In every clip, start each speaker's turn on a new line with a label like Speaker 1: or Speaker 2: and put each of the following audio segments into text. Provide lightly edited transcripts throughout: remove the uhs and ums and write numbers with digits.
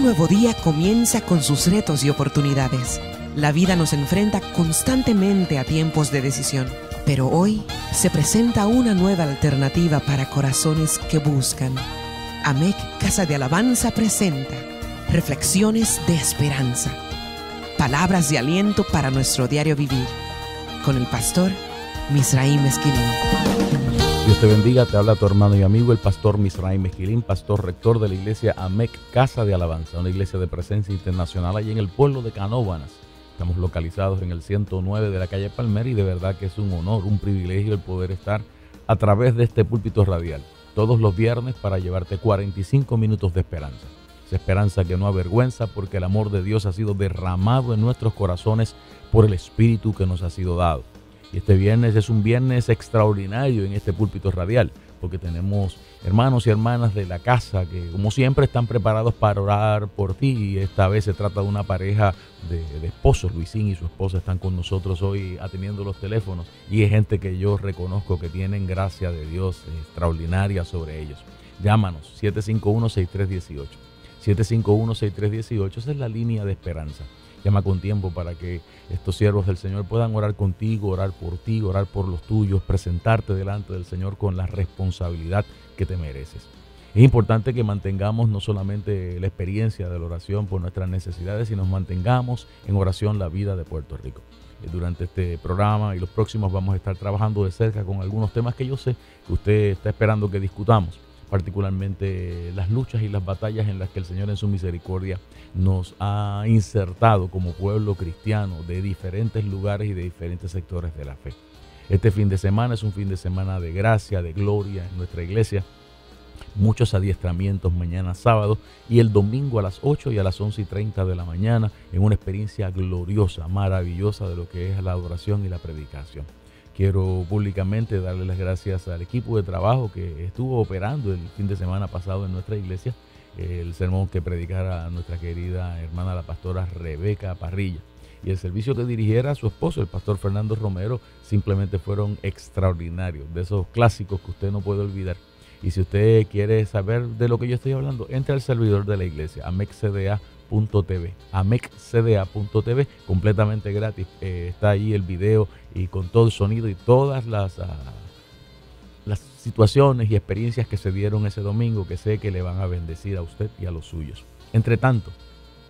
Speaker 1: Un nuevo día comienza con sus retos y oportunidades. La vida nos enfrenta constantemente a tiempos de decisión, pero hoy se presenta una nueva alternativa para corazones que buscan. AMEC Casa de Alabanza presenta Reflexiones de Esperanza. Palabras de aliento para nuestro diario vivir. Con el pastor Misraim Esquilín.
Speaker 2: Dios te bendiga, te habla tu hermano y amigo el pastor Misraim Esquilín, pastor rector de la iglesia AMEC Casa de Alabanza, una iglesia de presencia internacional allí en el pueblo de Canóvanas. Estamos localizados en el 109 de la calle Palmer y de verdad que es un honor, un privilegio el poder estar a través de este púlpito radial todos los viernes para llevarte 45 minutos de esperanza. Esa esperanza que no avergüenza porque el amor de Dios ha sido derramado en nuestros corazones por el Espíritu que nos ha sido dado. Y este viernes es un viernes extraordinario en este púlpito radial, porque tenemos hermanos y hermanas de la casa que, como siempre, están preparados para orar por ti. Y esta vez se trata de una pareja de esposos. Luisín y su esposa están con nosotros hoy atendiendo los teléfonos. Y es gente que yo reconozco que tienen gracia de Dios extraordinaria sobre ellos. Llámanos, 751-6318. 751-6318, esa es la línea de esperanza. Llama con tiempo para que estos siervos del Señor puedan orar contigo, orar por ti, orar por los tuyos, presentarte delante del Señor con la responsabilidad que te mereces. Es importante que mantengamos no solamente la experiencia de la oración por nuestras necesidades, sino mantengamos en oración la vida de Puerto Rico. Durante este programa y los próximos vamos a estar trabajando de cerca con algunos temas que yo sé que usted está esperando que discutamos, particularmente las luchas y las batallas en las que el Señor en su misericordia nos ha insertado como pueblo cristiano de diferentes lugares y de diferentes sectores de la fe. Este fin de semana es un fin de semana de gracia, de gloria en nuestra iglesia. Muchos adiestramientos mañana sábado y el domingo a las 8 y a las 11:30 de la mañana en una experiencia gloriosa, maravillosa de lo que es la adoración y la predicación. Quiero públicamente darle las gracias al equipo de trabajo que estuvo operando el fin de semana pasado en nuestra iglesia, el sermón que predicara nuestra querida hermana la pastora Rebeca Parrilla y el servicio que dirigiera su esposo, el pastor Fernando Romero, simplemente fueron extraordinarios, de esos clásicos que usted no puede olvidar. Y si usted quiere saber de lo que yo estoy hablando, entre al servidor de la iglesia, amecda.tv, amecda.tv, completamente gratis. Está ahí el video y con todo el sonido y todas las situaciones y experiencias que se dieron ese domingo, que sé que le van a bendecir a usted y a los suyos. Entre tanto,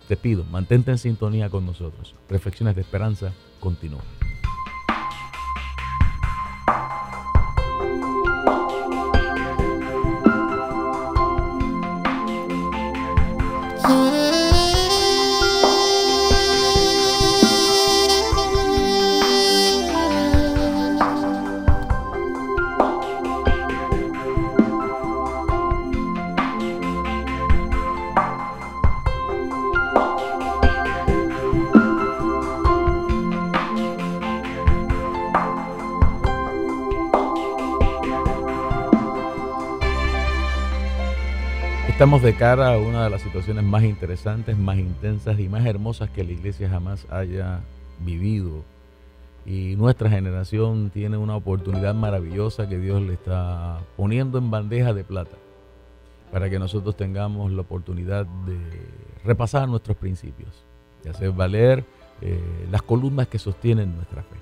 Speaker 2: te pido, mantente en sintonía con nosotros. Reflexiones de Esperanza continúan. Estamos de cara a una de las situaciones más interesantes, más intensas y más hermosas que la iglesia jamás haya vivido. Y nuestra generación tiene una oportunidad maravillosa que Dios le está poniendo en bandeja de plata para que nosotros tengamos la oportunidad de repasar nuestros principios, de hacer valer las columnas que sostienen nuestra fe.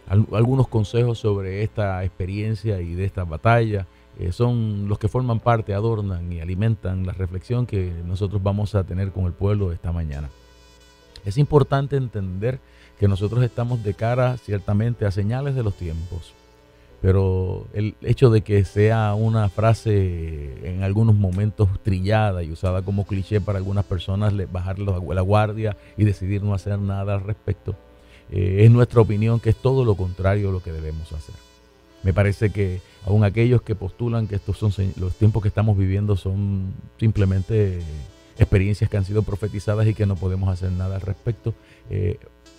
Speaker 2: Algunos consejos sobre esta experiencia y de esta batalla son los que forman parte, adornan y alimentan la reflexión que nosotros vamos a tener con el pueblo esta mañana. Es importante entender que nosotros estamos de cara ciertamente a señales de los tiempos, pero el hecho de que sea una frase en algunos momentos trillada y usada como cliché para algunas personas, bajar la guardia y decidir no hacer nada al respecto, es nuestra opinión que es todo lo contrario a lo que debemos hacer. Me parece que aún aquellos que postulan que estos son los tiempos que estamos viviendo son simplemente experiencias que han sido profetizadas y que no podemos hacer nada al respecto,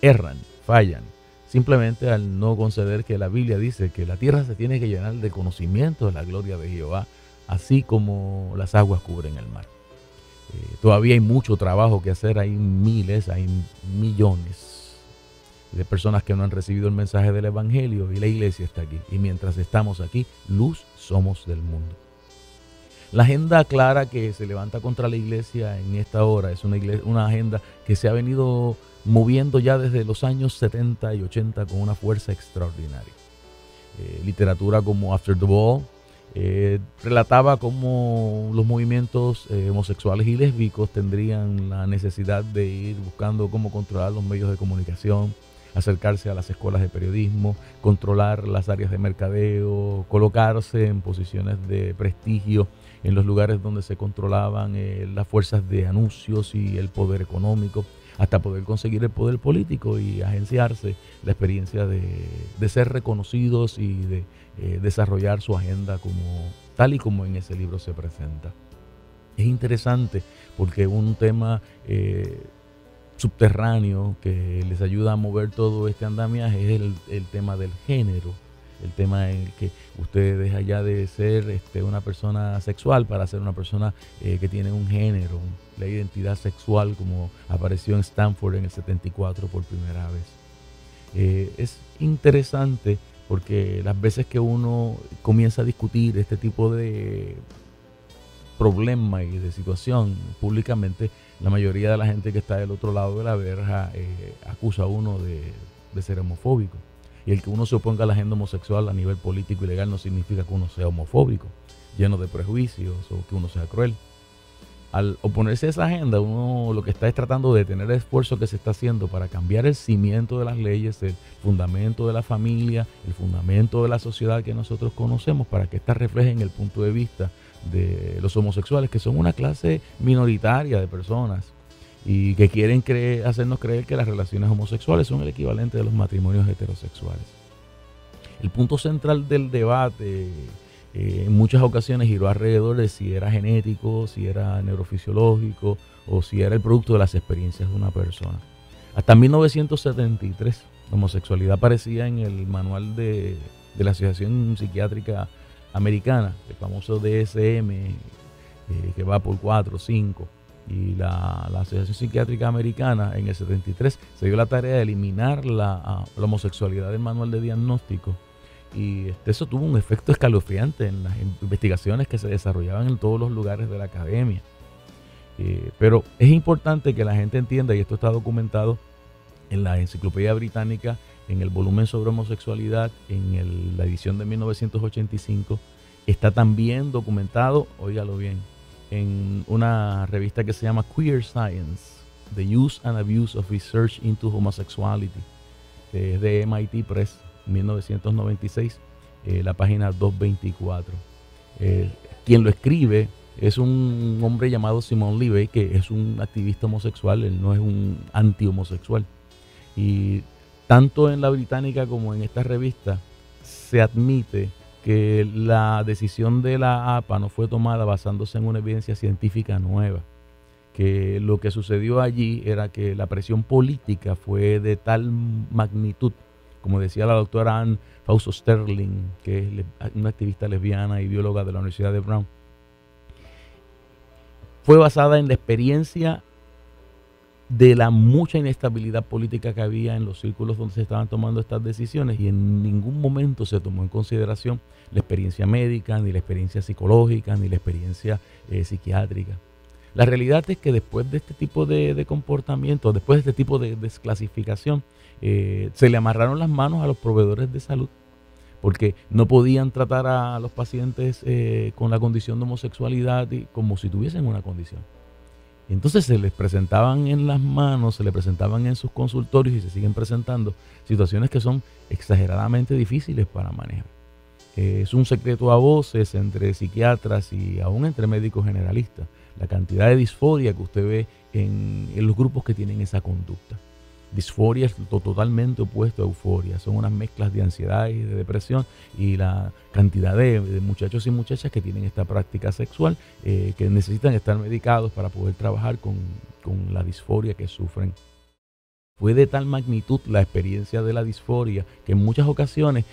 Speaker 2: erran, fallan, simplemente al no conceder que la Biblia dice que la tierra se tiene que llenar de conocimiento de la gloria de Jehová, así como las aguas cubren el mar. Todavía hay mucho trabajo que hacer, hay miles, hay millones de personas que no han recibido el mensaje del Evangelio y la iglesia está aquí. Y mientras estamos aquí, luz somos del mundo. La agenda clara que se levanta contra la iglesia en esta hora es una agenda que se ha venido moviendo ya desde los años 70 y 80 con una fuerza extraordinaria. Literatura como After the Ball relataba cómo los movimientos homosexuales y lésbicos tendrían la necesidad de ir buscando cómo controlar los medios de comunicación, acercarse a las escuelas de periodismo, controlar las áreas de mercadeo, colocarse en posiciones de prestigio en los lugares donde se controlaban las fuerzas de anuncios y el poder económico, hasta poder conseguir el poder político y agenciarse la experiencia de ser reconocidos y de desarrollar su agenda tal y como en ese libro se presenta. Es interesante porque un tema subterráneo que les ayuda a mover todo este andamiaje es el tema del género, el tema en el que usted deja ya de ser una persona sexual para ser una persona que tiene un género, la identidad sexual como apareció en Stanford en el 74 por primera vez. Es interesante porque las veces que uno comienza a discutir este tipo de problema y de situación públicamente, la mayoría de la gente que está del otro lado de la verja acusa a uno de ser homofóbico. Y el que uno se oponga a la agenda homosexual a nivel político y legal no significa que uno sea homofóbico, lleno de prejuicios o que uno sea cruel. Al oponerse a esa agenda, uno lo que está es tratando de detener el esfuerzo que se está haciendo para cambiar el cimiento de las leyes, el fundamento de la familia, el fundamento de la sociedad que nosotros conocemos, para que ésta refleje en el punto de vista de los homosexuales, que son una clase minoritaria de personas y que quieren hacernos creer que las relaciones homosexuales son el equivalente de los matrimonios heterosexuales. El punto central del debate en muchas ocasiones giró alrededor de si era genético, si era neurofisiológico o si era el producto de las experiencias de una persona. Hasta 1973 la homosexualidad aparecía en el manual de la Asociación Psiquiátrica Americana, el famoso DSM, que va por 4 o 5. Y la Asociación Psiquiátrica Americana en el 73 se dio la tarea de eliminar la homosexualidad del manual de diagnóstico. Y eso tuvo un efecto escalofriante en las investigaciones que se desarrollaban en todos los lugares de la academia. Pero es importante que la gente entienda, y esto está documentado en la Enciclopedia Británica, en el volumen sobre homosexualidad, en la edición de 1985, está también documentado, óigalo bien, en una revista que se llama Queer Science, The Use and Abuse of Research into Homosexuality, que es de MIT Press, 1996, la página 224. Quien lo escribe es un hombre llamado Simon Levy, que es un activista homosexual, él no es un anti-homosexual. Y tanto en la británica como en esta revista se admite que la decisión de la APA no fue tomada basándose en una evidencia científica nueva, que lo que sucedió allí era que la presión política fue de tal magnitud, como decía la doctora Ann Fausto Sterling, que es una activista lesbiana y bióloga de la Universidad de Brown, fue basada en la experiencia de la mucha inestabilidad política que había en los círculos donde se estaban tomando estas decisiones, y en ningún momento se tomó en consideración la experiencia médica, ni la experiencia psicológica, ni la experiencia psiquiátrica. La realidad es que después de este tipo de comportamiento, después de este tipo de desclasificación, se le amarraron las manos a los proveedores de salud, porque no podían tratar a los pacientes con la condición de homosexualidad como si tuviesen una condición. Entonces se les presentaban en las manos, se les presentaban en sus consultorios y se siguen presentando situaciones que son exageradamente difíciles para manejar. Es un secreto a voces entre psiquiatras y aún entre médicos generalistas la cantidad de disforia que usted ve en los grupos que tienen esa conducta. Disforia es totalmente opuesto a euforia, son unas mezclas de ansiedad y de depresión, y la cantidad de muchachos y muchachas que tienen esta práctica sexual que necesitan estar medicados para poder trabajar con la disforia que sufren. Fue de tal magnitud la experiencia de la disforia que en muchas ocasiones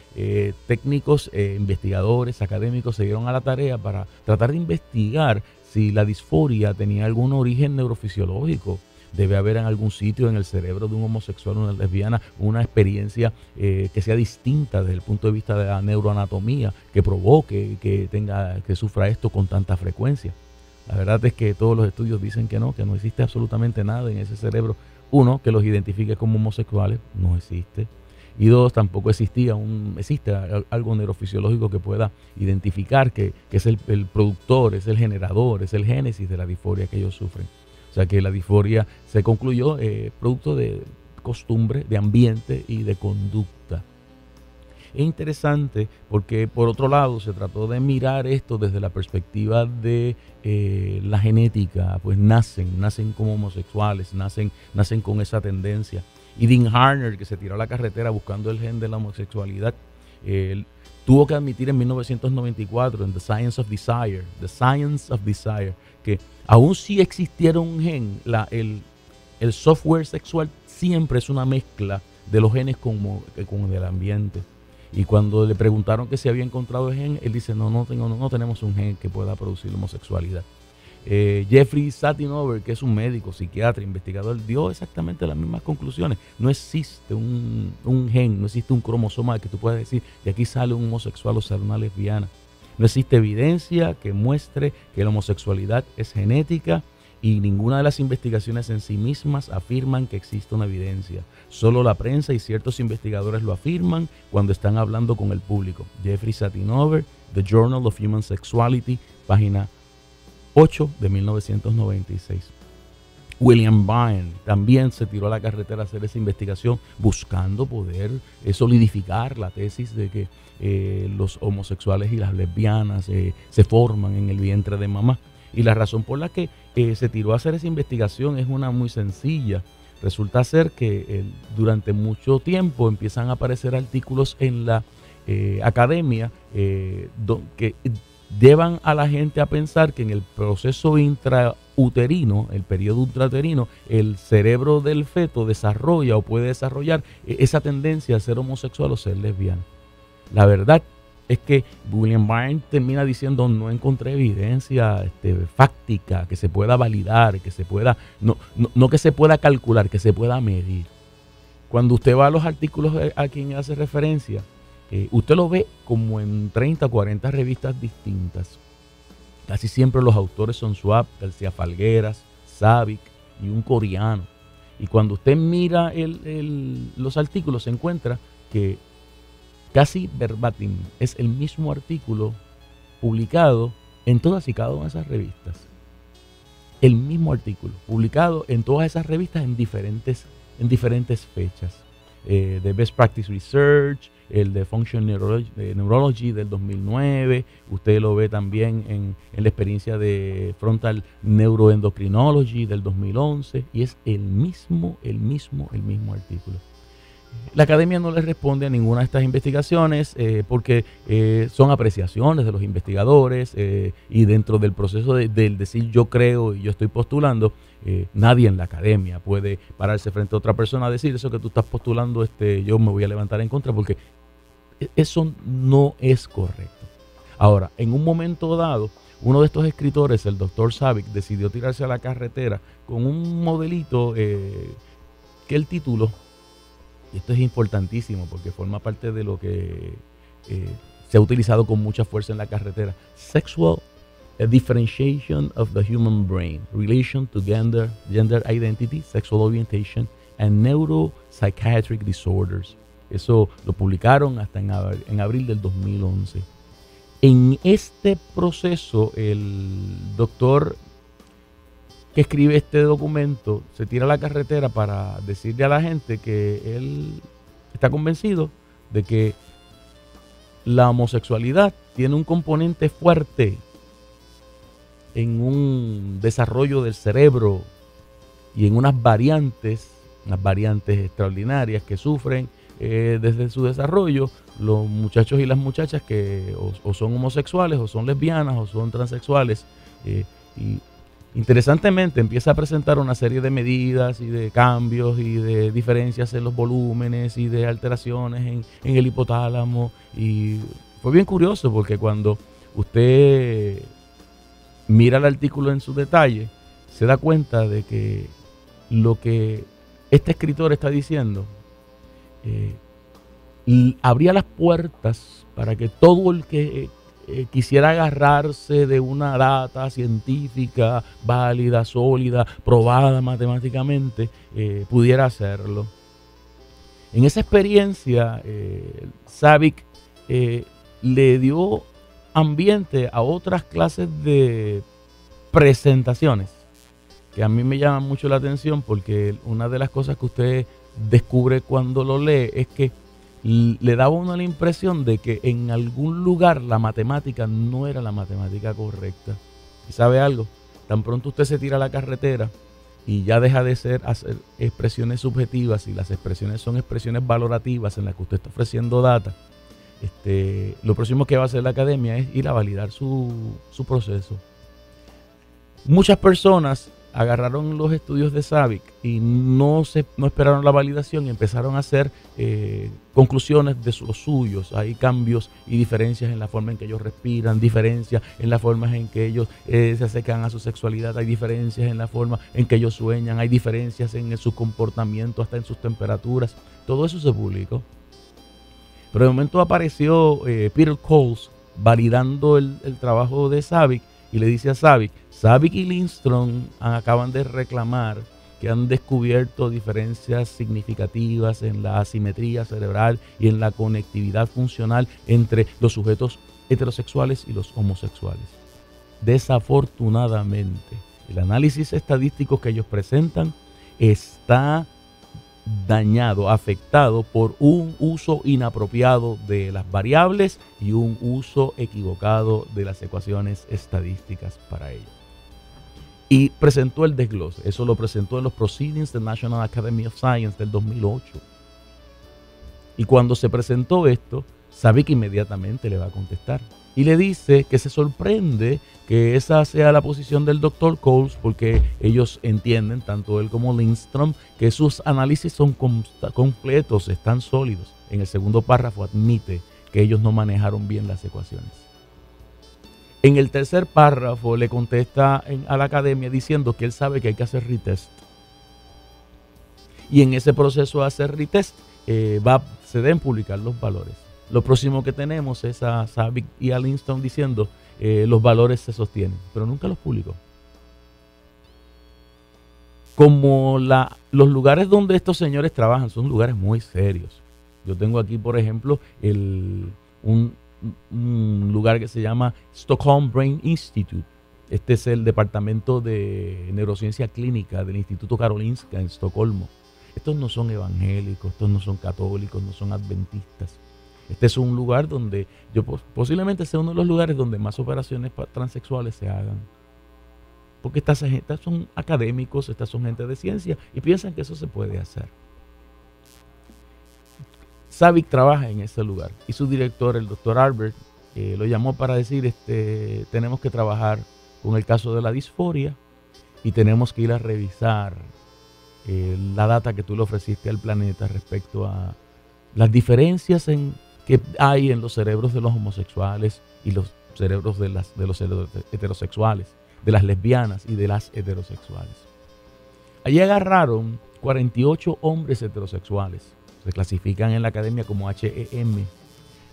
Speaker 2: técnicos, investigadores, académicos se dieron a la tarea para tratar de investigar si la disforia tenía algún origen neurofisiológico debe haber en algún sitio en el cerebro de un homosexual o una lesbiana una experiencia que sea distinta desde el punto de vista de la neuroanatomía, que provoque que sufra esto con tanta frecuencia. La verdad es que todos los estudios dicen que no existe absolutamente nada en ese cerebro. Uno, que los identifique como homosexuales, no existe. Y dos, tampoco existe algo neurofisiológico que pueda identificar que es el productor, es el generador, es el génesis de la disforia que ellos sufren. O sea que la disforia se concluyó producto de costumbre, de ambiente y de conducta. Es interesante porque, por otro lado, se trató de mirar esto desde la perspectiva de la genética. Pues nacen como homosexuales, nacen con esa tendencia. Y Dean Harner, que se tiró a la carretera buscando el gen de la homosexualidad, tuvo que admitir en 1994 en The Science of Desire, que aun si existiera un gen, el software sexual siempre es una mezcla de los genes con el ambiente. Y cuando le preguntaron que si había encontrado el gen, él dice, no tenemos un gen que pueda producir homosexualidad. Jeffrey Satinover, que es un médico, psiquiatra, investigador, dio exactamente las mismas conclusiones. No existe un gen, no existe un cromosoma que tú puedas decir de aquí sale un homosexual o sale una lesbiana. No existe evidencia que muestre que la homosexualidad es genética, y ninguna de las investigaciones en sí mismas afirman que existe una evidencia. Solo la prensa y ciertos investigadores lo afirman cuando están hablando con el público. Jeffrey Satinover, The Journal of Human Sexuality, página 8 de 1996. William Byrne también se tiró a la carretera a hacer esa investigación buscando poder solidificar la tesis de que los homosexuales y las lesbianas se forman en el vientre de mamá. Y la razón por la que se tiró a hacer esa investigación es una muy sencilla. Resulta ser que durante mucho tiempo empiezan a aparecer artículos en la academia que llevan a la gente a pensar que en el proceso intrauterino, el periodo intrauterino, el cerebro del feto desarrolla o puede desarrollar esa tendencia a ser homosexual o ser lesbiana. La verdad es que William Byrne termina diciendo, no encontré evidencia fáctica que se pueda validar, que se pueda, no que se pueda calcular, que se pueda medir. Cuando usted va a los artículos a quien hace referencia, usted lo ve como en 30 o 40 revistas distintas. Casi siempre los autores son Schwab, García Falgueras, Savic y un coreano. Y cuando usted mira los artículos, se encuentra que casi verbatim es el mismo artículo publicado en todas y cada una de esas revistas. El mismo artículo publicado en todas esas revistas en diferentes fechas. De Best Practice Research, el de Function Neurology del 2009, usted lo ve también en la experiencia de Frontal Neuroendocrinology del 2011, y es el mismo artículo. La academia no le responde a ninguna de estas investigaciones porque son apreciaciones de los investigadores y dentro del proceso del decir yo creo y yo estoy postulando, nadie en la academia puede pararse frente a otra persona a decir eso que tú estás postulando, yo me voy a levantar en contra, porque eso no es correcto. Ahora, en un momento dado, uno de estos escritores, el doctor Savic, decidió tirarse a la carretera con un modelito que el título, y esto es importantísimo porque forma parte de lo que se ha utilizado con mucha fuerza en la carretera: Sexual Differentiation of the Human Brain, Relation to Gender Identity, Sexual Orientation and Neuropsychiatric Disorders. Eso lo publicaron hasta en abril del 2011. En este proceso, el doctor que escribe este documento se tira a la carretera para decirle a la gente que él está convencido de que la homosexualidad tiene un componente fuerte en un desarrollo del cerebro y en unas variantes extraordinarias que sufren desde su desarrollo los muchachos y las muchachas que o son homosexuales o son lesbianas o son transexuales, y interesantemente empieza a presentar una serie de medidas y de cambios y de diferencias en los volúmenes y de alteraciones en el hipotálamo. Y fue bien curioso porque cuando usted mira el artículo en su detalle, se da cuenta de que lo que este escritor está diciendo abría las puertas para que todo el que quisiera agarrarse de una data científica válida, sólida, probada matemáticamente, pudiera hacerlo. En esa experiencia, Savic le dio ambiente a otras clases de presentaciones que a mí me llaman mucho la atención, porque una de las cosas que usted descubre cuando lo lee es que le daba uno la impresión de que en algún lugar la matemática no era la matemática correcta. ¿Y sabe algo? Tan pronto usted se tira a la carretera y ya deja de hacer expresiones subjetivas, y las expresiones son expresiones valorativas en las que usted está ofreciendo data, lo próximo que va a hacer la academia es ir a validar su proceso. Muchas personas agarraron los estudios de Savic y no esperaron la validación y empezaron a hacer conclusiones de los suyos. Hay cambios y diferencias en la forma en que ellos respiran, diferencias en la forma en que ellos se acercan a su sexualidad, hay diferencias en la forma en que ellos sueñan, hay diferencias en su comportamiento, hasta en sus temperaturas. Todo eso se publicó. Pero de momento apareció Peter Coles validando el trabajo de Savic y le dice a Savic y Lindstrom acaban de reclamar que han descubierto diferencias significativas en la asimetría cerebral y en la conectividad funcional entre los sujetos heterosexuales y los homosexuales. Desafortunadamente, el análisis estadístico que ellos presentan está dañado, afectado por un uso inapropiado de las variables y un uso equivocado de las ecuaciones estadísticas para ello. Y presentó el desglose. Eso lo presentó en los Proceedings de National Academy of Science del 2008. Y cuando se presentó esto, Savic inmediatamente le va a contestar. Y le dice que se sorprende que esa sea la posición del Dr. Coles, porque ellos entienden, tanto él como Lindstrom, que sus análisis son completos, están sólidos. En el segundo párrafo admite que ellos no manejaron bien las ecuaciones. En el tercer párrafo le contesta a la academia diciendo que él sabe que hay que hacer retest. Y en ese proceso de hacer retest se deben publicar los valores. Lo próximo que tenemos es a Savic y a Lindstrom diciendo los valores se sostienen, pero nunca los publicó. Como los lugares donde estos señores trabajan son lugares muy serios. Yo tengo aquí, por ejemplo, un lugar que se llama Stockholm Brain Institute. Este es el departamento de neurociencia clínica del Instituto Karolinska en Estocolmo. Estos no son evangélicos, estos no son católicos, no son adventistas. Este es un lugar donde posiblemente sea uno de los lugares donde más operaciones transexuales se hagan. Porque estas son académicos, estas son gente de ciencia y piensan que eso se puede hacer. Savic trabaja en ese lugar y su director, el doctor Albert, lo llamó para decir, tenemos que trabajar con el caso de la disforia y tenemos que ir a revisar la data que tú le ofreciste al planeta respecto a las diferencias que hay en los cerebros de los homosexuales y los cerebros de los heterosexuales, de las lesbianas y de las heterosexuales. Allí agarraron 48 hombres heterosexuales, se clasifican en la academia como HEM,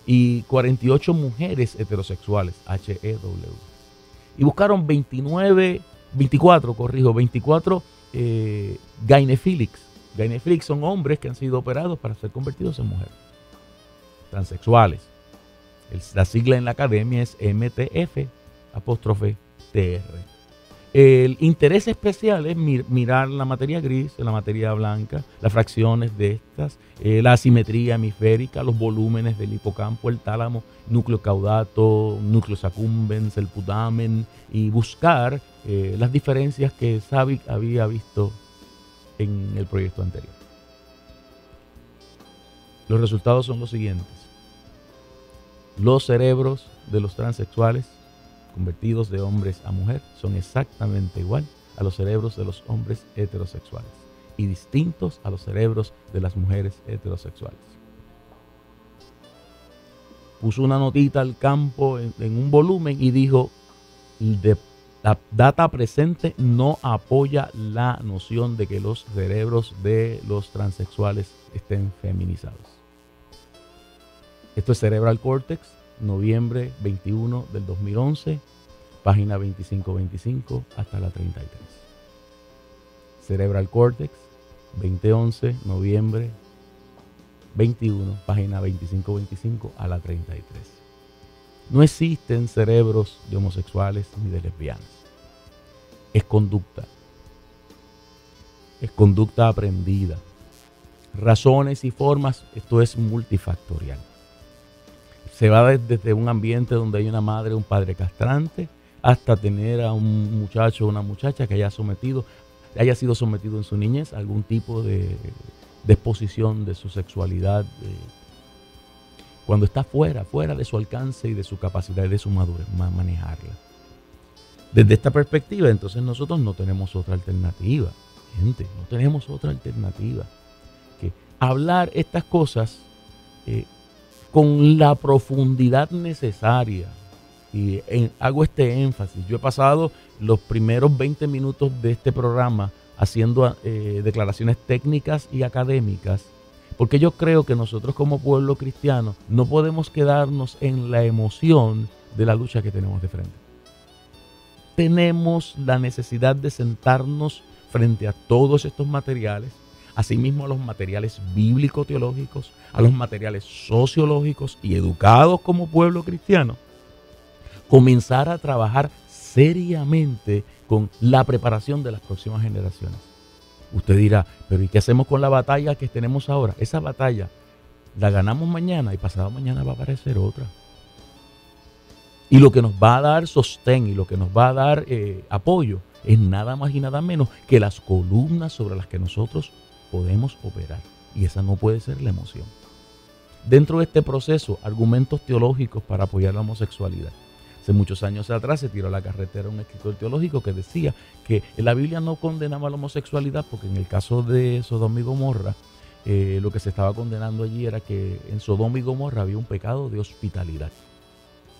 Speaker 2: y 48 mujeres heterosexuales, HEW. Y buscaron 24 gynephilics. Gynephilics son hombres que han sido operados para ser convertidos en mujeres. Transexuales. La sigla en la academia es MTF'. El interés especial es mirar la materia gris, la materia blanca, las fracciones de estas, la asimetría hemisférica, los volúmenes del hipocampo, el tálamo, núcleo caudato, núcleos accumbens, el putamen, y buscar las diferencias que Savic había visto en el proyecto anterior. Los resultados son los siguientes. Los cerebros de los transexuales convertidos de hombres a mujer son exactamente igual a los cerebros de los hombres heterosexuales y distintos a los cerebros de las mujeres heterosexuales. Puso una notita al campo en un volumen y dijo, La data presente no apoya la noción de que los cerebros de los transexuales estén feminizados. Esto es Cerebral Cortex, noviembre 21 del 2011, página 2525 hasta la 33. Cerebral Cortex, 2011, noviembre 21, página 2525 a la 33. No existen cerebros de homosexuales ni de lesbianas. Es conducta. Es conducta aprendida. Razones y formas, esto es multifactorial. Se va desde un ambiente donde hay una madre o un padre castrante hasta tener a un muchacho o una muchacha que haya sido sometido en su niñez a algún tipo de exposición de su sexualidad cuando está fuera de su alcance y de su capacidad y de su madurez, manejarla. Desde esta perspectiva, entonces nosotros no tenemos otra alternativa, gente, no tenemos otra alternativa que hablar estas cosas con la profundidad necesaria. Y hago este énfasis. Yo he pasado los primeros 20 minutos de este programa haciendo declaraciones técnicas y académicas, porque yo creo que nosotros como pueblo cristiano no podemos quedarnos en la emoción de la lucha que tenemos de frente. Tenemos la necesidad de sentarnos frente a todos estos materiales, asimismo a los materiales bíblico-teológicos, a los materiales sociológicos y educados como pueblo cristiano, comenzar a trabajar seriamente con la preparación de las próximas generaciones. Usted dirá, pero ¿y qué hacemos con la batalla que tenemos ahora? Esa batalla la ganamos mañana y pasado mañana va a aparecer otra. Y lo que nos va a dar sostén y lo que nos va a dar apoyo es nada más y nada menos que las columnas sobre las que nosotros podemos operar. Y esa no puede ser la emoción. Dentro de este proceso, argumentos teológicos para apoyar la homosexualidad. Hace muchos años atrás se tiró a la carretera un escritor teológico que decía que la Biblia no condenaba la homosexualidad porque en el caso de Sodoma y Gomorra, lo que se estaba condenando allí era que en Sodoma y Gomorra había un pecado de hospitalidad.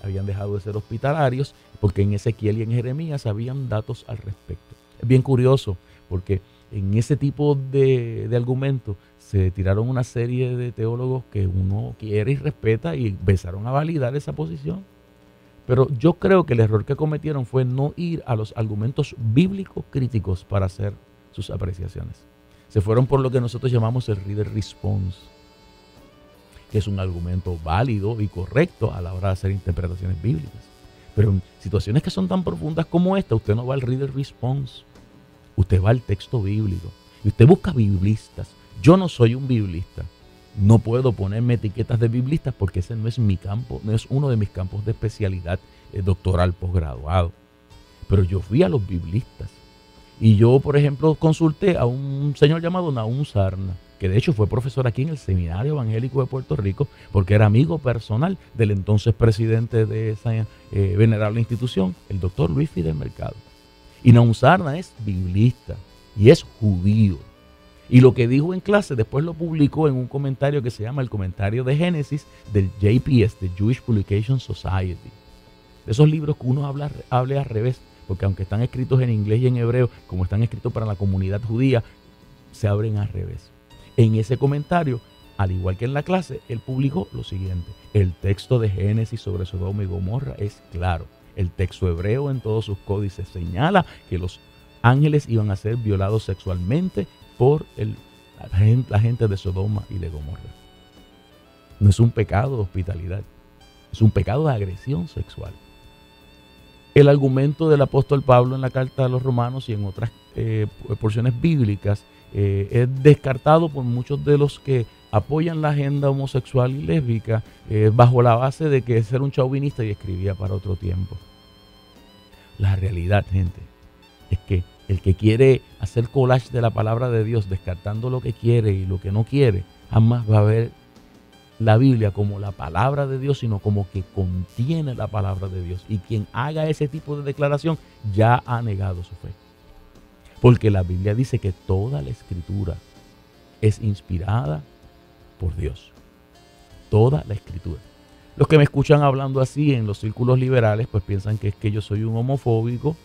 Speaker 2: Habían dejado de ser hospitalarios porque en Ezequiel y en Jeremías habían datos al respecto. Es bien curioso porque en ese tipo de argumentos se tiraron una serie de teólogos que uno quiere y respeta y empezaron a validar esa posición. Pero yo creo que el error que cometieron fue no ir a los argumentos bíblicos críticos para hacer sus apreciaciones. Se fueron por lo que nosotros llamamos el reader response, que es un argumento válido y correcto a la hora de hacer interpretaciones bíblicas. Pero en situaciones que son tan profundas como esta, usted no va al reader response, usted va al texto bíblico y usted busca biblistas. Yo no soy un biblista. No puedo ponerme etiquetas de biblistas porque ese no es mi campo, no es uno de mis campos de especialidad doctoral, posgraduado. Pero yo fui a los biblistas. Y yo, por ejemplo, consulté a un señor llamado Nahum Sarna, que de hecho fue profesor aquí en el Seminario Evangélico de Puerto Rico, porque era amigo personal del entonces presidente de esa venerable institución, el doctor Luis Fidel Mercado. Y Nahum Sarna es biblista y es judío. Y lo que dijo en clase después lo publicó en un comentario que se llama el Comentario de Génesis del JPS, de Jewish Publication Society. De esos libros que uno hable al revés, porque aunque están escritos en inglés y en hebreo, como están escritos para la comunidad judía, se abren al revés. En ese comentario, al igual que en la clase, él publicó lo siguiente: el texto de Génesis sobre Sodoma y Gomorra es claro. El texto hebreo en todos sus códices señala que los ángeles iban a ser violados sexualmente por la gente de Sodoma y de Gomorra. No es un pecado de hospitalidad, es un pecado de agresión sexual. El argumento del apóstol Pablo en la carta a los romanos y en otras porciones bíblicas es descartado por muchos de los que apoyan la agenda homosexual y lésbica bajo la base de que ser un chauvinista y escribía para otro tiempo. La realidad, gente, es que el que quiere hacer collage de la palabra de Dios, descartando lo que quiere y lo que no quiere, jamás va a ver la Biblia como la palabra de Dios, sino como que contiene la palabra de Dios. Y quien haga ese tipo de declaración ya ha negado su fe. Porque la Biblia dice que toda la Escritura es inspirada por Dios. Toda la Escritura. Los que me escuchan hablando así en los círculos liberales, pues piensan que es que yo soy un homofóbico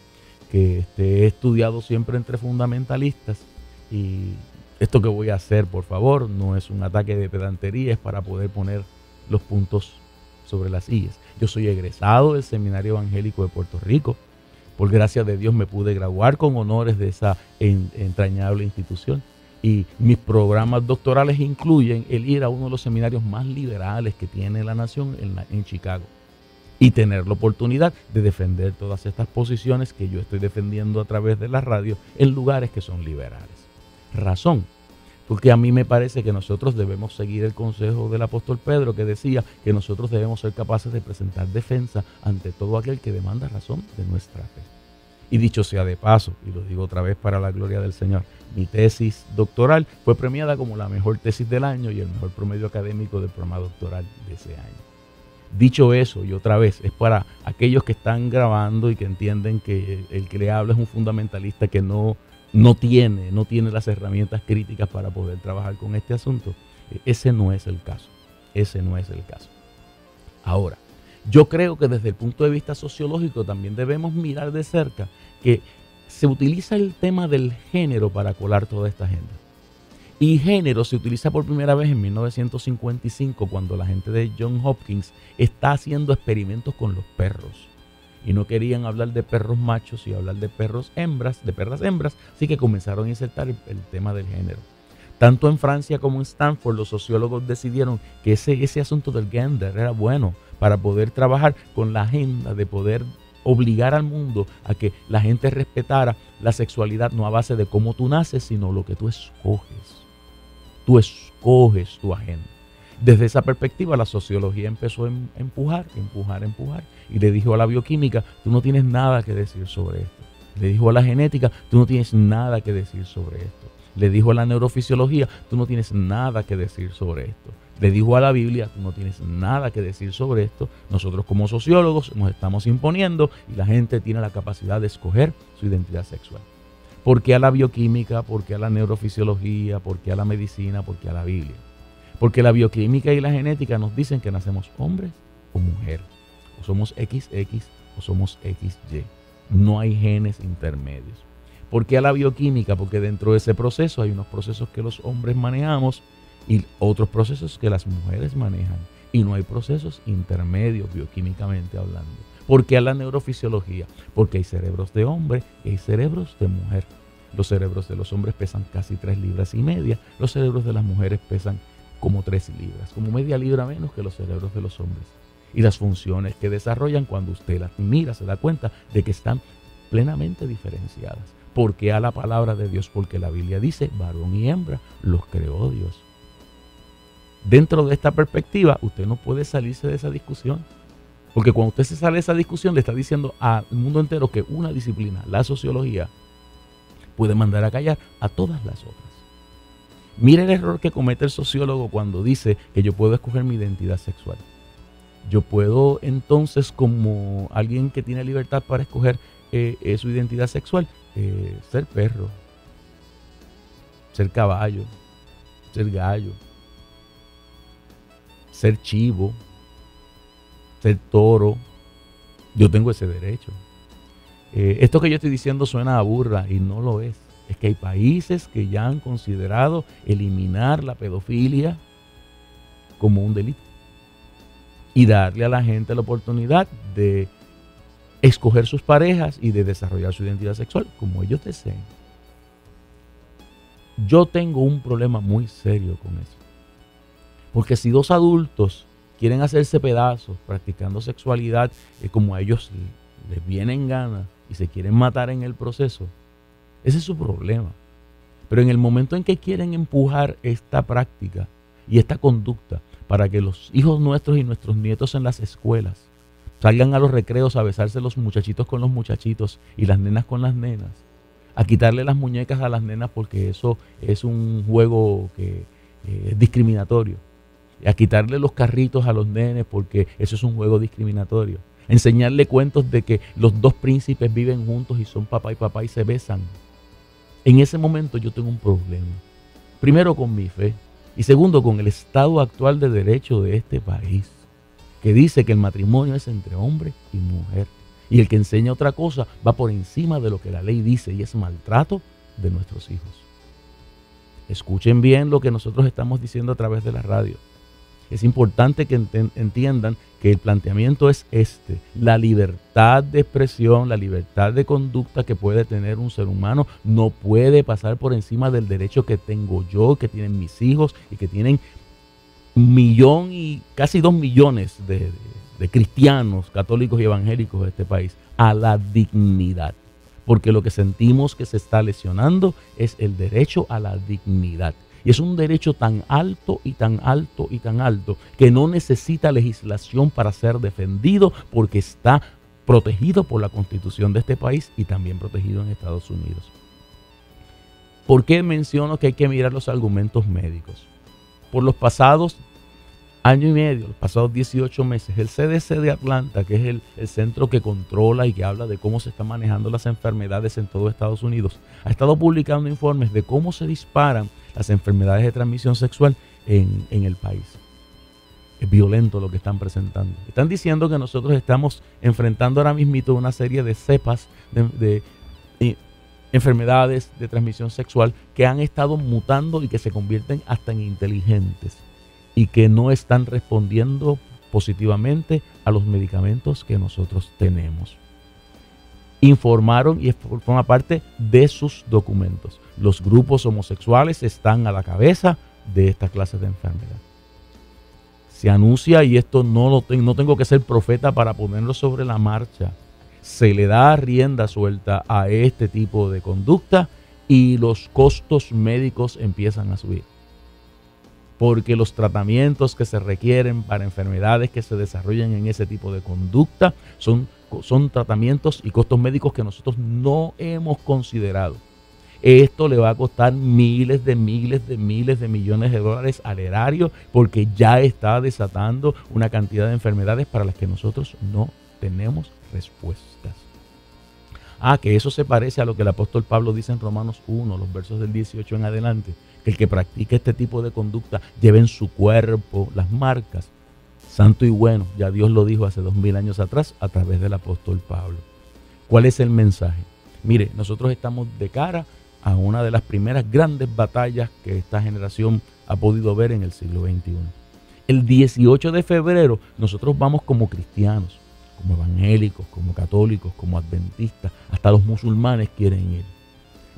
Speaker 2: que he estudiado siempre entre fundamentalistas, y esto que voy a hacer, por favor, no es un ataque de pedantería, es para poder poner los puntos sobre las IES. Yo soy egresado del Seminario Evangélico de Puerto Rico. Por gracia de Dios me pude graduar con honores de esa entrañable institución. Y mis programas doctorales incluyen el ir a uno de los seminarios más liberales que tiene la nación en Chicago. Y tener la oportunidad de defender todas estas posiciones que yo estoy defendiendo a través de la radio en lugares que son liberales. Razón, porque a mí me parece que nosotros debemos seguir el consejo del apóstol Pedro, que decía que nosotros debemos ser capaces de presentar defensa ante todo aquel que demanda razón de nuestra fe. Y dicho sea de paso, y lo digo otra vez para la gloria del Señor, mi tesis doctoral fue premiada como la mejor tesis del año y el mejor promedio académico del programa doctoral de ese año. Dicho eso, y otra vez, es para aquellos que están grabando y que entienden que el que le habla es un fundamentalista que no tiene las herramientas críticas para poder trabajar con este asunto. Ese no es el caso. Ese no es el caso. Ahora, yo creo que desde el punto de vista sociológico también debemos mirar de cerca que se utiliza el tema del género para colar toda esta agenda. Y género se utiliza por primera vez en 1955, cuando la gente de Johns Hopkins está haciendo experimentos con los perros. Y no querían hablar de perros machos y hablar de perras hembras, así que comenzaron a insertar el tema del género. Tanto en Francia como en Stanford, los sociólogos decidieron que ese asunto del gender era bueno para poder trabajar con la agenda de poder obligar al mundo a que la gente respetara la sexualidad no a base de cómo tú naces, sino lo que tú escoges. Tú escoges tu agenda. Desde esa perspectiva, la sociología empezó a empujar, y le dijo a la bioquímica, tú no tienes nada que decir sobre esto. Le dijo a la genética, tú no tienes nada que decir sobre esto. Le dijo a la neurofisiología, tú no tienes nada que decir sobre esto. Le dijo a la Biblia, tú no tienes nada que decir sobre esto. Nosotros como sociólogos nos estamos imponiendo y la gente tiene la capacidad de escoger su identidad sexual. ¿Por qué a la bioquímica? ¿Por qué a la neurofisiología? ¿Por qué a la medicina? ¿Por qué a la Biblia? Porque la bioquímica y la genética nos dicen que nacemos hombres o mujeres. O somos XX o somos XY. No hay genes intermedios. ¿Por qué a la bioquímica? Porque dentro de ese proceso hay unos procesos que los hombres manejamos y otros procesos que las mujeres manejan. Y no hay procesos intermedios bioquímicamente hablando. ¿Por qué a la neurofisiología? Porque hay cerebros de hombre y hay cerebros de mujer. Los cerebros de los hombres pesan casi 3,5 libras. Los cerebros de las mujeres pesan como 3 libras, como media libra menos que los cerebros de los hombres. Y las funciones que desarrollan, cuando usted las mira, se da cuenta de que están plenamente diferenciadas. ¿Por qué a la palabra de Dios? Porque la Biblia dice, varón y hembra los creó Dios. Dentro de esta perspectiva, usted no puede salirse de esa discusión. Porque cuando usted se sale de esa discusión, le está diciendo al mundo entero que una disciplina, la sociología, puede mandar a callar a todas las otras. Mire el error que comete el sociólogo cuando dice que yo puedo escoger mi identidad sexual. Yo puedo entonces, como alguien que tiene libertad para escoger su identidad sexual, ser perro, ser caballo, ser gallo, ser chivo, ser toro. Yo tengo ese derecho. Esto que yo estoy diciendo suena a burla y no lo es. Es que hay países que ya han considerado eliminar la pedofilia como un delito y darle a la gente la oportunidad de escoger sus parejas y de desarrollar su identidad sexual como ellos deseen. Yo tengo un problema muy serio con eso. Porque si dos adultos quieren hacerse pedazos practicando sexualidad como a ellos les viene en gana y se quieren matar en el proceso, ese es su problema. Pero en el momento en que quieren empujar esta práctica y esta conducta para que los hijos nuestros y nuestros nietos en las escuelas salgan a los recreos a besarse los muchachitos con los muchachitos y las nenas con las nenas, a quitarle las muñecas a las nenas porque eso es un juego que es discriminatorio, a quitarle los carritos a los nenes porque eso es un juego discriminatorio, enseñarle cuentos de que los dos príncipes viven juntos y son papá y se besan. En ese momento yo tengo un problema. Primero con mi fe y segundo con el estado actual de derecho de este país, que dice que el matrimonio es entre hombre y mujer Y el que enseña otra cosa va por encima de lo que la ley dice, y es maltrato de nuestros hijos. Escuchen bien lo que nosotros estamos diciendo a través de la radio. Es importante que entiendan que el planteamiento es este: la libertad de expresión, la libertad de conducta que puede tener un ser humano no puede pasar por encima del derecho que tengo yo, que tienen mis hijos y que tienen 1 y casi 2 millones de cristianos, católicos y evangélicos de este país, a la dignidad. Porque lo que sentimos que se está lesionando es el derecho a la dignidad. Y es un derecho tan alto y tan alto y tan alto que no necesita legislación para ser defendido, porque está protegido por la Constitución de este país y también protegido en Estados Unidos. ¿Por qué menciono que hay que mirar los argumentos médicos? Por los pasados año y medio, los pasados 18 meses, el CDC de Atlanta, que es el centro que controla y que habla de cómo se están manejando las enfermedades en todo Estados Unidos, ha estado publicando informes de cómo se disparan las enfermedades de transmisión sexual en el país. Es violento lo que están presentando. Están diciendo que nosotros estamos enfrentando ahora mismo una serie de cepas de enfermedades de transmisión sexual que han estado mutando y que se convierten hasta en inteligentes, y que no están respondiendo positivamente a los medicamentos que nosotros tenemos. Informaron, y forma parte de sus documentos, los grupos homosexuales están a la cabeza de esta clase de enfermedad. Se anuncia, y esto no tengo que ser profeta para ponerlo sobre la marcha, se le da rienda suelta a este tipo de conducta y los costos médicos empiezan a subir. Porque los tratamientos que se requieren para enfermedades que se desarrollan en ese tipo de conducta son tratamientos y costos médicos que nosotros no hemos considerado. Esto le va a costar miles de millones de dólares al erario, porque ya está desatando una cantidad de enfermedades para las que nosotros no tenemos respuestas. Que eso se parece a lo que el apóstol Pablo dice en Romanos 1, los versos del 18 en adelante, que el que practique este tipo de conducta lleve en su cuerpo las marcas. Santo y bueno, ya Dios lo dijo hace 2000 años atrás a través del apóstol Pablo. ¿Cuál es el mensaje? Mire, nosotros estamos de cara a una de las primeras grandes batallas que esta generación ha podido ver en el siglo XXI. El 18 de febrero nosotros vamos como cristianos, como evangélicos, como católicos, como adventistas, hasta los musulmanes quieren ir.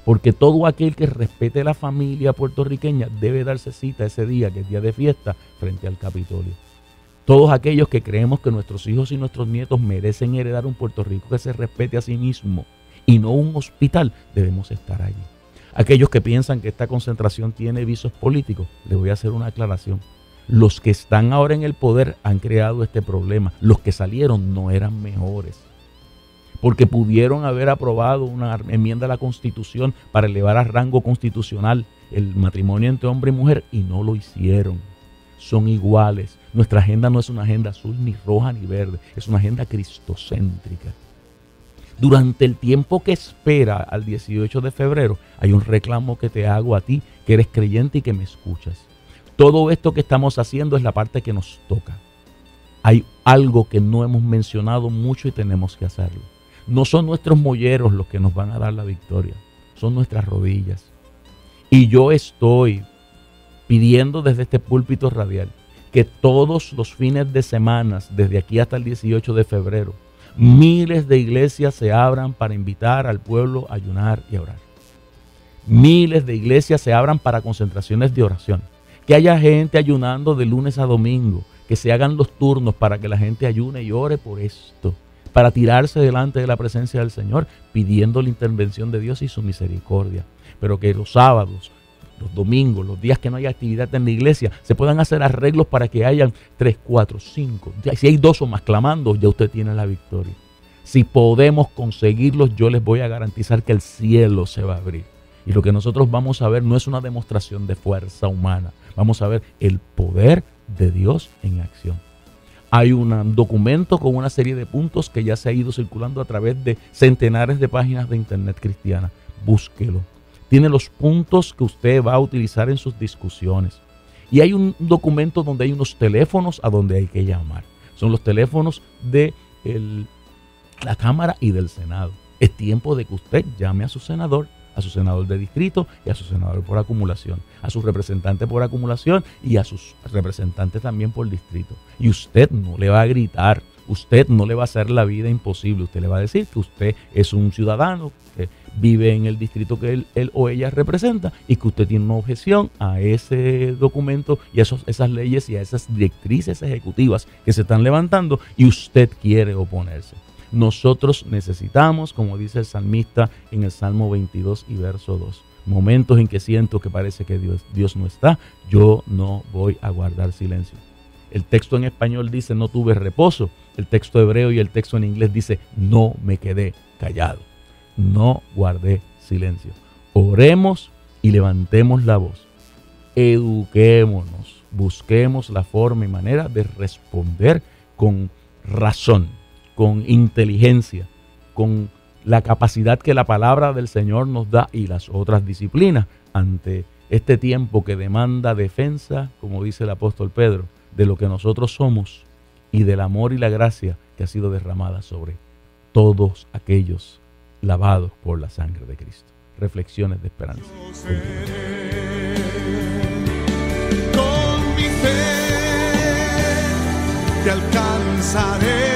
Speaker 2: Porque todo aquel que respete la familia puertorriqueña debe darse cita ese día, que es día de fiesta, frente al Capitolio. Todos aquellos que creemos que nuestros hijos y nuestros nietos merecen heredar un Puerto Rico que se respete a sí mismo y no un hospital, debemos estar allí. Aquellos que piensan que esta concentración tiene visos políticos, les voy a hacer una aclaración. Los que están ahora en el poder han creado este problema. Los que salieron no eran mejores, porque pudieron haber aprobado una enmienda a la Constitución para elevar a rango constitucional el matrimonio entre hombre y mujer, y no lo hicieron. Son iguales. Nuestra agenda no es una agenda azul, ni roja, ni verde. Es una agenda cristocéntrica. Durante el tiempo que espera al 18 de febrero, hay un reclamo que te hago a ti, que eres creyente y que me escuchas. Todo esto que estamos haciendo es la parte que nos toca. Hay algo que no hemos mencionado mucho y tenemos que hacerlo. No son nuestros molleros los que nos van a dar la victoria, son nuestras rodillas. Y yo estoy pidiendo desde este púlpito radial que todos los fines de semana, desde aquí hasta el 18 de febrero, miles de iglesias se abran para invitar al pueblo a ayunar y a orar. Miles de iglesias se abran para concentraciones de oración. Que haya gente ayunando de lunes a domingo, que se hagan los turnos para que la gente ayune y ore por esto, para tirarse delante de la presencia del Señor, pidiendo la intervención de Dios y su misericordia. Pero que los sábados, los domingos, los días que no haya actividad en la iglesia, se puedan hacer arreglos para que hayan 3, 4, 5. Si hay 2 o más clamando, ya usted tiene la victoria. Si podemos conseguirlos, yo les voy a garantizar que el cielo se va a abrir. Y lo que nosotros vamos a ver no es una demostración de fuerza humana. Vamos a ver el poder de Dios en acción. Hay un documento con una serie de puntos que ya se ha ido circulando a través de centenares de páginas de internet cristiana. Búsquelo. Tiene los puntos que usted va a utilizar en sus discusiones. Y hay un documento donde hay unos teléfonos a donde hay que llamar. Son los teléfonos del la Cámara y del Senado. Es tiempo de que usted llame a su senador de distrito y a su senador por acumulación, a su representante por acumulación y a sus representantes también por distrito. Y usted no le va a gritar, usted no le va a hacer la vida imposible, usted le va a decir que usted es un ciudadano que vive en el distrito que él o ella representa y que usted tiene una objeción a ese documento y a esas leyes y a esas directrices ejecutivas que se están levantando y usted quiere oponerse. Nosotros necesitamos, como dice el salmista en el Salmo 22 y verso 2, momentos en que siento que parece que Dios no está, yo no voy a guardar silencio. El texto en español dice no tuve reposo, el texto hebreo y el texto en inglés dice no me quedé callado, no guardé silencio. Oremos y levantemos la voz, eduquémonos, busquemos la forma y manera de responder con razón, con inteligencia, con la capacidad que la palabra del Señor nos da y las otras disciplinas ante este tiempo que demanda defensa, como dice el apóstol Pedro, de lo que nosotros somos y del amor y la gracia que ha sido derramada sobre todos aquellos lavados por la sangre de Cristo. Reflexiones de esperanza.
Speaker 3: Con mi fe te alcanzaré.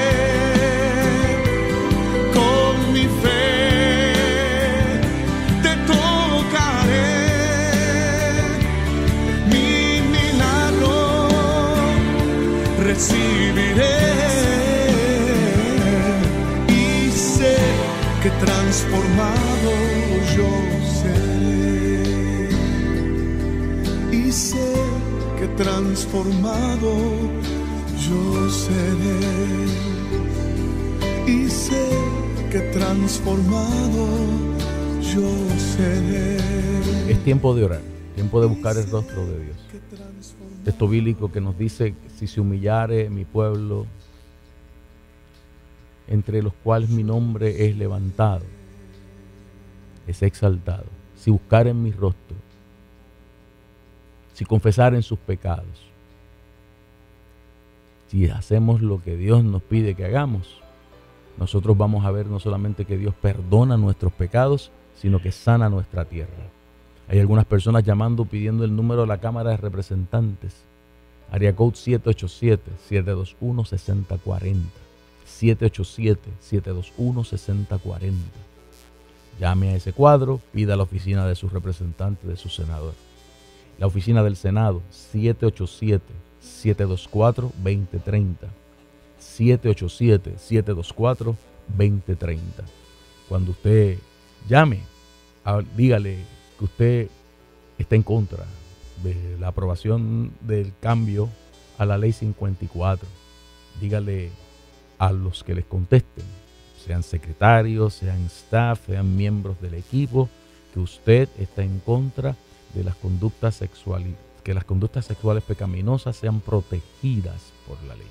Speaker 3: Recibiré y sé que transformado yo seré, y sé que transformado yo seré, y sé que transformado yo seré.
Speaker 2: Es tiempo de orar, tiempo de buscar el rostro de Dios. Texto bíblico que nos dice: si se humillare mi pueblo, entre los cuales mi nombre es levantado, es exaltado, si buscaren mi rostro, si confesaren sus pecados, si hacemos lo que Dios nos pide que hagamos, nosotros vamos a ver no solamente que Dios perdona nuestros pecados, sino que sana nuestra tierra. Hay algunas personas llamando, pidiendo el número de la Cámara de Representantes. Área code 787-721-6040. 787-721-6040. Llame a ese cuadro, pida a la oficina de su representante, de su senador. La oficina del Senado, 787-724-2030. 787-724-2030. Cuando usted llame, dígale que usted está en contra de la aprobación del cambio a la ley 54. Dígale a los que les contesten, sean secretarios, sean staff, sean miembros del equipo, que usted está en contra de las conductas sexuales, que las conductas sexuales pecaminosas sean protegidas por la ley.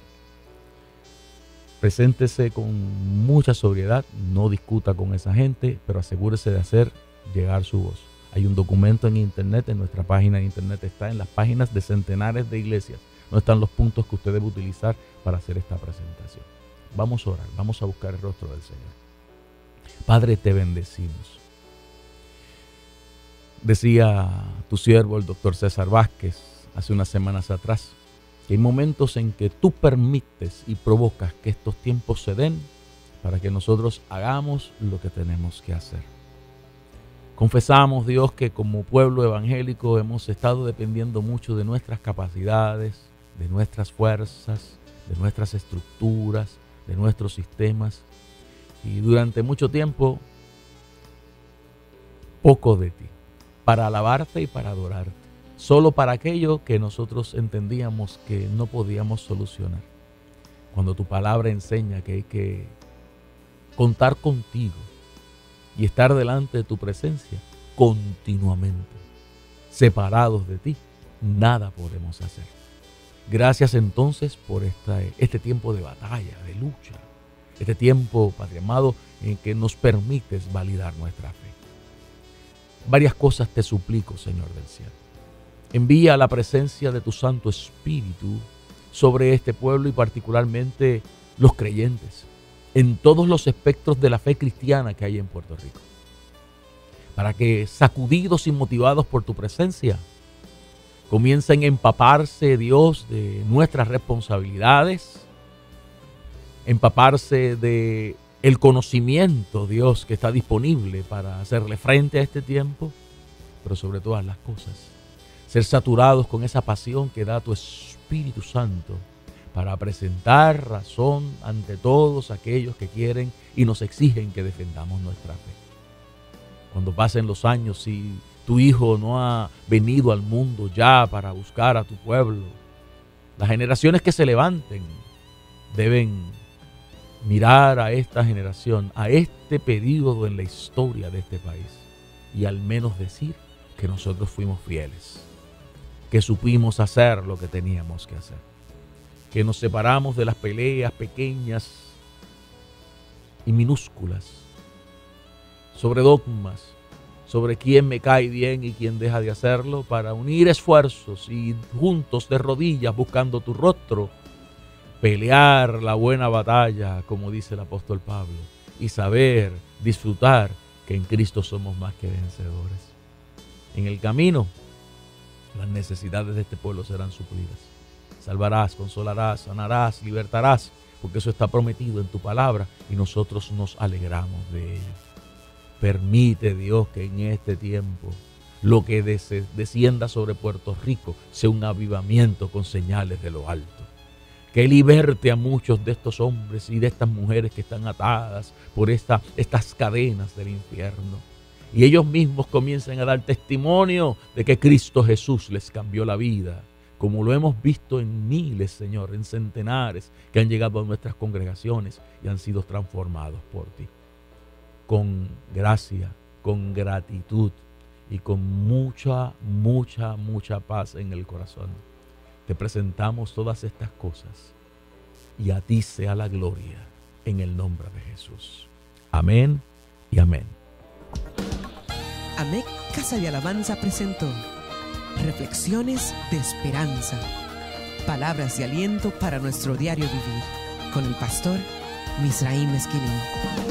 Speaker 2: Preséntese con mucha sobriedad, no discuta con esa gente, pero asegúrese de hacer llegar su voz. Hay un documento en internet, en nuestra página de internet está, en las páginas de centenares de iglesias. No están los puntos que usted debe utilizar para hacer esta presentación. Vamos a orar, vamos a buscar el rostro del Señor. Padre, te bendecimos. Decía tu siervo, el doctor César Vázquez, hace unas semanas atrás, que hay momentos en que tú permites y provocas que estos tiempos se den para que nosotros hagamos lo que tenemos que hacer. Confesamos, Dios, que como pueblo evangélico hemos estado dependiendo mucho de nuestras capacidades, de nuestras fuerzas, de nuestras estructuras, de nuestros sistemas. Y durante mucho tiempo, poco de ti, para alabarte y para adorarte. Solo para aquello que nosotros entendíamos que no podíamos solucionar. Cuando tu palabra enseña que hay que contar contigo y estar delante de tu presencia continuamente. Separados de ti, nada podemos hacer. Gracias entonces por este tiempo de batalla, de lucha. Este tiempo, Padre amado, en que nos permites validar nuestra fe. Varias cosas te suplico, Señor del cielo. Envía la presencia de tu Santo Espíritu sobre este pueblo y particularmente los creyentes. en todos los espectros de la fe cristiana que hay en Puerto Rico. Para que, sacudidos y motivados por tu presencia, comiencen a empaparse, Dios, de nuestras responsabilidades, empaparse de el conocimiento, Dios, que está disponible para hacerle frente a este tiempo, pero sobre todas las cosas, ser saturados con esa pasión que da tu Espíritu Santo para presentar razón ante todos aquellos que quieren y nos exigen que defendamos nuestra fe. Cuando pasen los años, si tu hijo no ha venido al mundo ya para buscar a tu pueblo, las generaciones que se levanten deben mirar a esta generación, a este periodo en la historia de este país, y al menos decir que nosotros fuimos fieles, que supimos hacer lo que teníamos que hacer, que nos separamos de las peleas pequeñas y minúsculas sobre dogmas, sobre quién me cae bien y quién deja de hacerlo, para unir esfuerzos y juntos de rodillas buscando tu rostro, pelear la buena batalla, como dice el apóstol Pablo, y saber disfrutar que en Cristo somos más que vencedores. En el camino, las necesidades de este pueblo serán suplidas. Salvarás, consolarás, sanarás, libertarás, porque eso está prometido en tu palabra y nosotros nos alegramos de ello. Permite, Dios, que en este tiempo lo que descienda sobre Puerto Rico sea un avivamiento con señales de lo alto. Que liberte a muchos de estos hombres y de estas mujeres que están atadas por estas cadenas del infierno. Y ellos mismos comiencen a dar testimonio de que Cristo Jesús les cambió la vida, como lo hemos visto en miles, Señor, en centenares que han llegado a nuestras congregaciones y han sido transformados por ti. Con gracia, con gratitud y con mucha, mucha, mucha paz en el corazón, te presentamos todas estas cosas y a ti sea la gloria en el nombre de Jesús. Amén y amén.
Speaker 1: AMEC Casa de Alabanza presentó Reflexiones de Esperanza, palabras de aliento para nuestro diario vivir, con el pastor Misraim Esquilín.